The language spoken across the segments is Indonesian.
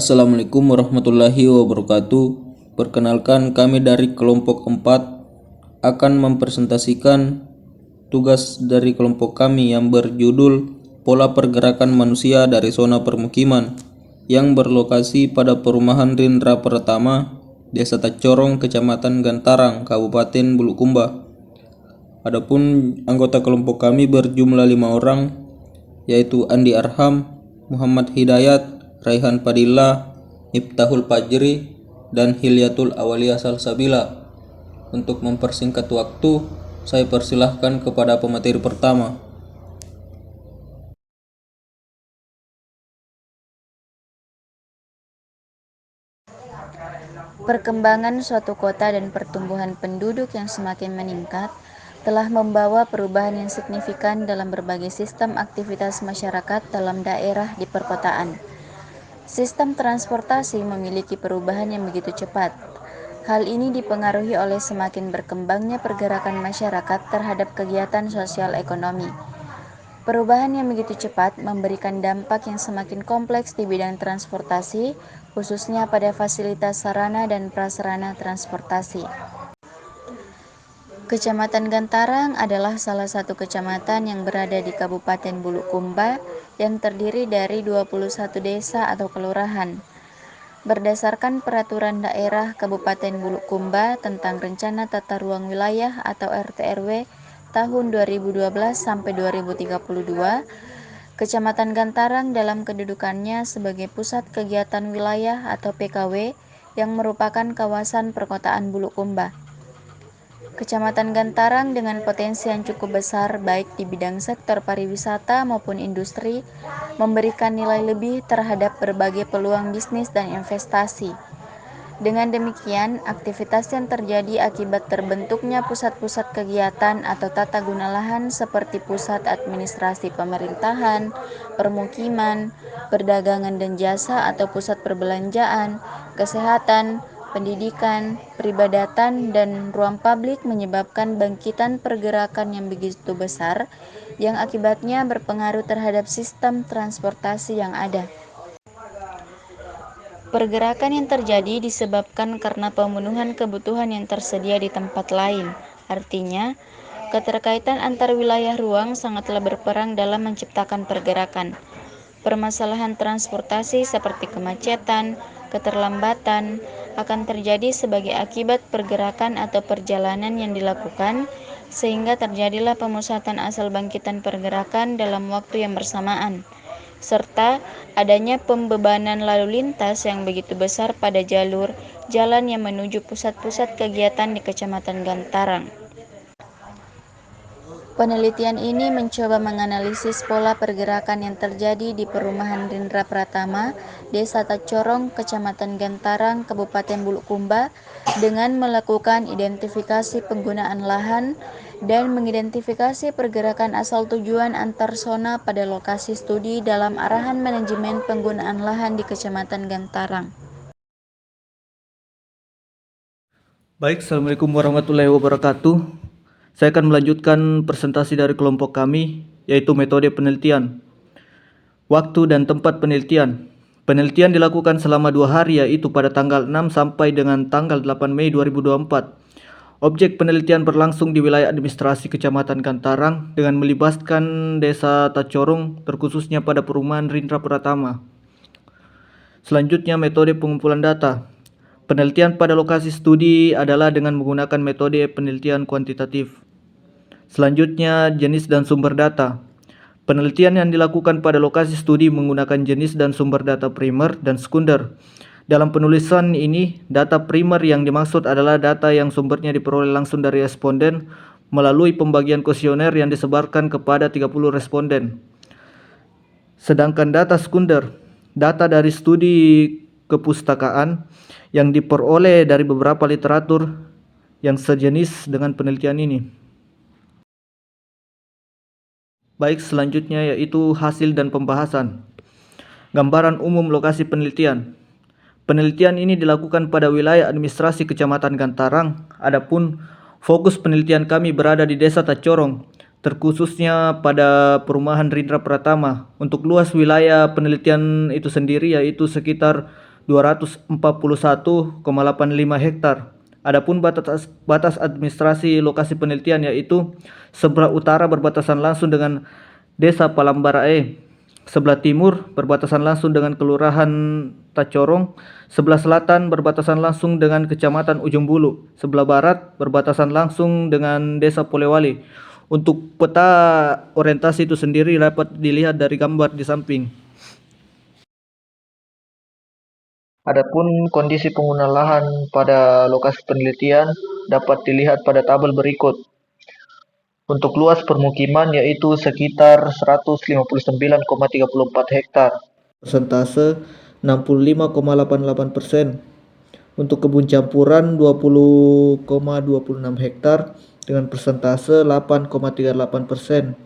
Assalamualaikum warahmatullahi wabarakatuh. Perkenalkan, kami dari kelompok 4 akan mempresentasikan tugas dari kelompok kami yang berjudul Pola Pergerakan Manusia dari Zona Permukiman yang berlokasi pada Perumahan Rindra Pratama, Desa Tacorong, Kecamatan Gantarang, Kabupaten Bulukumba. Adapun anggota kelompok kami berjumlah 5 orang, yaitu Andi Arham, Muhammad Hidayat, Raihan Padilla, Miftahul Fajri, dan Hilyatul Awaliyah Salsabila. Untuk mempersingkat waktu, saya persilahkan kepada pemateri pertama. Perkembangan suatu kota dan pertumbuhan penduduk yang semakin meningkat telah membawa perubahan yang signifikan dalam berbagai sistem aktivitas masyarakat dalam daerah di perkotaan. Sistem transportasi memiliki perubahan yang begitu cepat. Hal ini dipengaruhi oleh semakin berkembangnya pergerakan masyarakat terhadap kegiatan sosial ekonomi. Perubahan yang begitu cepat memberikan dampak yang semakin kompleks di bidang transportasi, khususnya pada fasilitas sarana dan prasarana transportasi. Kecamatan Gantarang adalah salah satu kecamatan yang berada di Kabupaten Bulukumba yang terdiri dari 21 desa atau kelurahan. Berdasarkan Peraturan Daerah Kabupaten Bulukumba tentang Rencana Tata Ruang Wilayah atau RT/RW tahun 2012 sampai 2032, Kecamatan Gantarang dalam kedudukannya sebagai pusat kegiatan wilayah atau PKW yang merupakan kawasan perkotaan Bulukumba. Kecamatan Gantarang dengan potensi yang cukup besar baik di bidang sektor pariwisata maupun industri memberikan nilai lebih terhadap berbagai peluang bisnis dan investasi. Dengan demikian, aktivitas yang terjadi akibat terbentuknya pusat-pusat kegiatan atau tata guna lahan seperti pusat administrasi pemerintahan, permukiman, perdagangan dan jasa atau pusat perbelanjaan, kesehatan, pendidikan, peribadatan, dan ruang publik menyebabkan bangkitan pergerakan yang begitu besar yang akibatnya berpengaruh terhadap sistem transportasi yang ada. Pergerakan yang terjadi disebabkan karena pemenuhan kebutuhan yang tersedia di tempat lain. Artinya, keterkaitan antar wilayah ruang sangatlah berperan dalam menciptakan pergerakan. Permasalahan transportasi seperti kemacetan, keterlambatan akan terjadi sebagai akibat pergerakan atau perjalanan yang dilakukan, sehingga terjadilah pemusatan asal bangkitan pergerakan dalam waktu yang bersamaan, serta adanya pembebanan lalu lintas yang begitu besar pada jalur jalan yang menuju pusat-pusat kegiatan di Kecamatan Gantarang. Penelitian ini mencoba menganalisis pola pergerakan yang terjadi di Perumahan Rindra Pratama, Desa Tacorong, Kecamatan Gantarang, Kabupaten Bulukumba, dengan melakukan identifikasi penggunaan lahan dan mengidentifikasi pergerakan asal tujuan antar zona pada lokasi studi dalam arahan manajemen penggunaan lahan di Kecamatan Gantarang. Baik, Assalamualaikum warahmatullahi wabarakatuh. Saya akan melanjutkan presentasi dari kelompok kami, yaitu metode penelitian. Waktu dan tempat penelitian. Penelitian dilakukan selama 2 hari, yaitu pada tanggal 6 sampai dengan tanggal 8 Mei 2024. Objek penelitian berlangsung di wilayah administrasi Kecamatan Gantarang dengan melibatkan Desa Tacorong, terkhususnya pada Perumahan Rindra Pratama. Selanjutnya, metode pengumpulan data. Penelitian pada lokasi studi adalah dengan menggunakan metode penelitian kuantitatif. Selanjutnya, jenis dan sumber data. Penelitian yang dilakukan pada lokasi studi menggunakan jenis dan sumber data primer dan sekunder. Dalam penulisan ini, data primer yang dimaksud adalah data yang sumbernya diperoleh langsung dari responden melalui pembagian kuesioner yang disebarkan kepada 30 responden. Sedangkan data sekunder, data dari studi kepustakaan yang diperoleh dari beberapa literatur yang sejenis dengan penelitian ini. Baik, selanjutnya yaitu hasil dan pembahasan. Gambaran umum lokasi penelitian. Penelitian ini dilakukan pada wilayah administrasi Kecamatan Gantarang. Adapun fokus penelitian kami berada di Desa Tacorong, terkhususnya pada Perumahan Rindra Pratama. Untuk luas wilayah penelitian itu sendiri yaitu sekitar 241,85 hektar. Adapun batas administrasi lokasi penelitian yaitu sebelah utara berbatasan langsung dengan Desa Palambarae, sebelah timur berbatasan langsung dengan Kelurahan Tacorong, sebelah selatan berbatasan langsung dengan Kecamatan Ujung Bulu, sebelah barat berbatasan langsung dengan Desa Polewali. Untuk peta orientasi itu sendiri dapat dilihat dari gambar di samping. Adapun kondisi penggunaan lahan pada lokasi penelitian dapat dilihat pada tabel berikut. Untuk luas permukiman yaitu sekitar 159,34 hektar. Persentase 65,88%. Untuk kebun campuran 20,26 hektar dengan persentase 8,38%.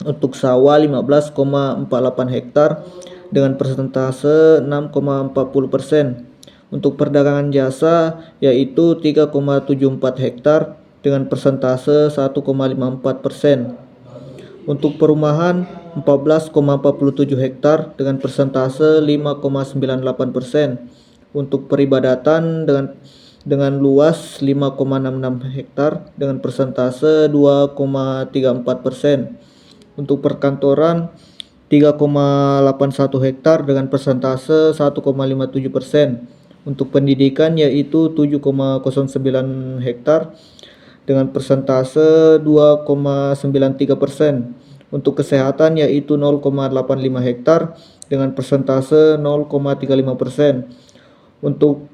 Untuk sawah 15,48 hektar dengan persentase 6,40%. Untuk perdagangan jasa yaitu 3,74 hektar dengan persentase 1,54%. Untuk perumahan 14,47 hektar dengan persentase 5,98%. Untuk peribadatan dengan luas 5,66 hektar dengan persentase 2,34%. Untuk perkantoran 3,81 hektar dengan persentase 1,57%. Untuk pendidikan yaitu 7,09 hektar dengan persentase 2,93%. Untuk kesehatan yaitu 0,85 hektar dengan persentase 0,35%. Untuk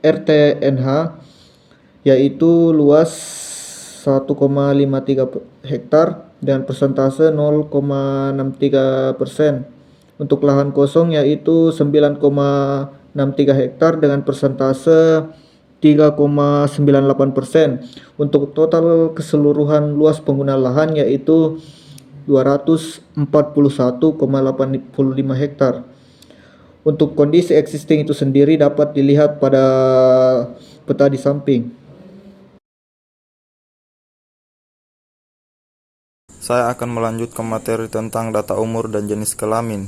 RTNH yaitu luas 1,53 hektar dengan persentase 0,63%. Untuk lahan kosong yaitu 9,63 hektar dengan persentase 3,98%. Untuk total keseluruhan luas pengguna lahan yaitu 241,85 hektar. Untuk kondisi existing itu sendiri dapat dilihat pada peta di samping. Saya akan melanjutkan materi tentang data umur dan jenis kelamin.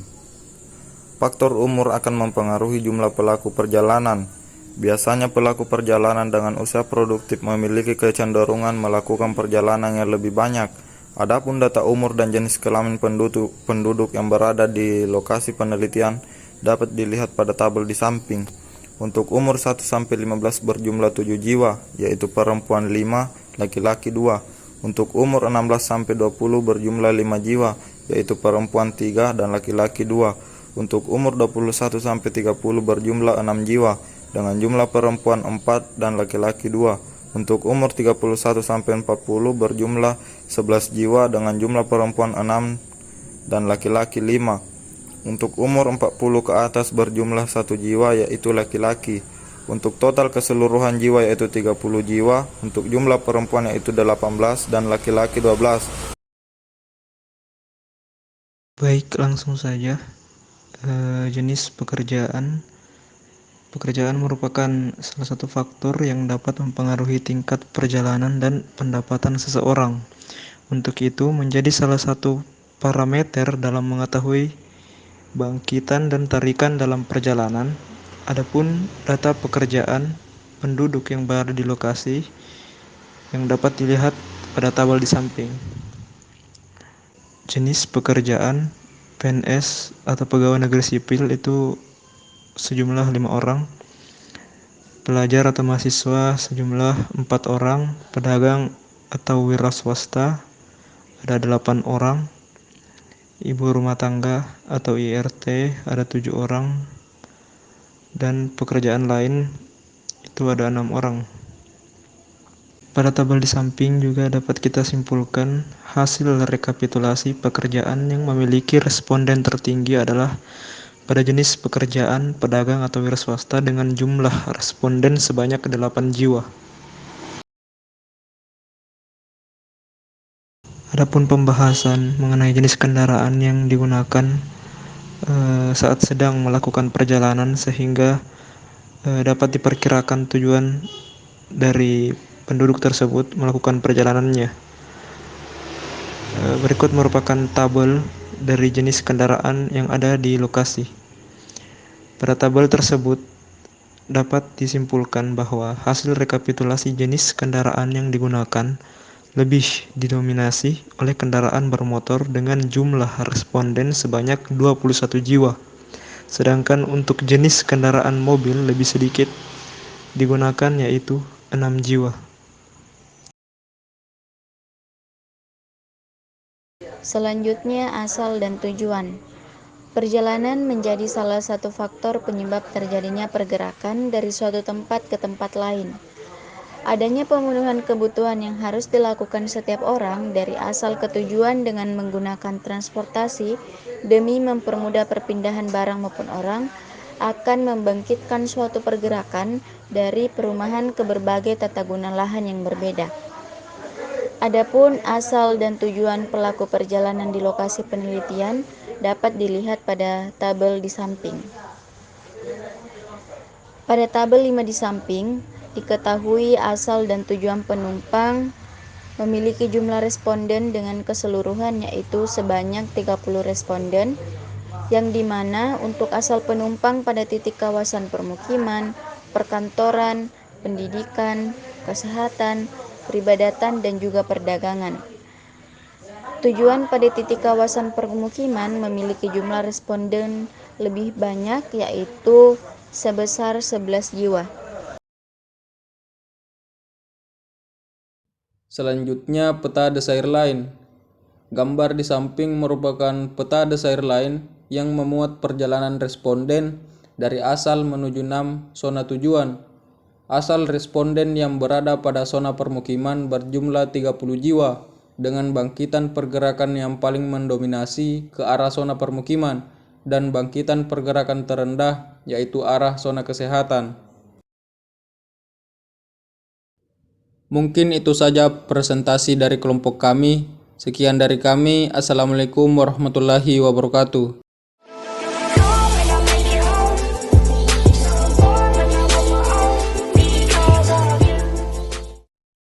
Faktor umur akan mempengaruhi jumlah pelaku perjalanan. Biasanya pelaku perjalanan dengan usia produktif memiliki kecenderungan melakukan perjalanan yang lebih banyak. Adapun data umur dan jenis kelamin penduduk yang berada di lokasi penelitian dapat dilihat pada tabel di samping. Untuk umur 1-15 berjumlah 7 jiwa, yaitu perempuan 5, laki-laki 2. Untuk umur 16-20 berjumlah 5 jiwa, yaitu perempuan 3 dan laki-laki 2. Untuk umur 21-30 berjumlah 6 jiwa, dengan jumlah perempuan 4 dan laki-laki 2. Untuk umur 31-40 berjumlah 11 jiwa, dengan jumlah perempuan 6 dan laki-laki 5. Untuk umur 40 ke atas berjumlah 1 jiwa, yaitu laki-laki. Untuk total keseluruhan jiwa yaitu 30 jiwa, untuk jumlah perempuan yaitu 18 dan laki-laki 12. Baik, langsung saja. Jenis pekerjaan. Pekerjaan merupakan salah satu faktor yang dapat mempengaruhi tingkat perjalanan dan pendapatan seseorang. Untuk itu menjadi salah satu parameter dalam mengetahui bangkitan dan tarikan dalam perjalanan. Adapun data pekerjaan penduduk yang berada di lokasi yang dapat dilihat pada tabel di samping. Jenis pekerjaan PNS atau pegawai negeri sipil itu sejumlah 5 orang. Pelajar atau mahasiswa sejumlah 4 orang. Pedagang atau wira swasta ada 8 orang. Ibu rumah tangga atau IRT ada 7 orang. Dan pekerjaan lain itu ada 6 orang. Pada tabel di samping juga dapat kita simpulkan hasil rekapitulasi pekerjaan yang memiliki responden tertinggi adalah pada jenis pekerjaan pedagang atau wira swasta dengan jumlah responden sebanyak 8 jiwa. Adapun pembahasan mengenai jenis kendaraan yang digunakan saat sedang melakukan perjalanan sehingga dapat diperkirakan tujuan dari penduduk tersebut melakukan perjalanannya. Berikut merupakan tabel dari jenis kendaraan yang ada di lokasi. Pada tabel tersebut dapat disimpulkan bahwa hasil rekapitulasi jenis kendaraan yang digunakan lebih didominasi oleh kendaraan bermotor dengan jumlah responden sebanyak 21 jiwa. Sedangkan untuk jenis kendaraan mobil lebih sedikit digunakan yaitu 6 jiwa. Selanjutnya, asal dan tujuan. Perjalanan menjadi salah satu faktor penyebab terjadinya pergerakan dari suatu tempat ke tempat lain. Adanya pemenuhan kebutuhan yang harus dilakukan setiap orang dari asal ke tujuan dengan menggunakan transportasi demi mempermudah perpindahan barang maupun orang akan membangkitkan suatu pergerakan dari perumahan ke berbagai tata guna lahan yang berbeda. Adapun asal dan tujuan pelaku perjalanan di lokasi penelitian dapat dilihat pada tabel di samping. Pada tabel 5 di samping, diketahui asal dan tujuan penumpang memiliki jumlah responden dengan keseluruhan yaitu sebanyak 30 responden, yang dimana untuk asal penumpang pada titik kawasan permukiman, perkantoran, pendidikan, kesehatan, peribadatan, dan juga perdagangan. Tujuan pada titik kawasan permukiman memiliki jumlah responden lebih banyak yaitu sebesar 11 jiwa. Selanjutnya, peta desa airline. Gambar di samping merupakan peta desa airline yang memuat perjalanan responden dari asal menuju 6 zona tujuan. Asal responden yang berada pada zona permukiman berjumlah 30 jiwa dengan bangkitan pergerakan yang paling mendominasi ke arah zona permukiman dan bangkitan pergerakan terendah yaitu arah zona kesehatan. Mungkin itu saja presentasi dari kelompok kami. Sekian dari kami. Assalamualaikum warahmatullahi wabarakatuh.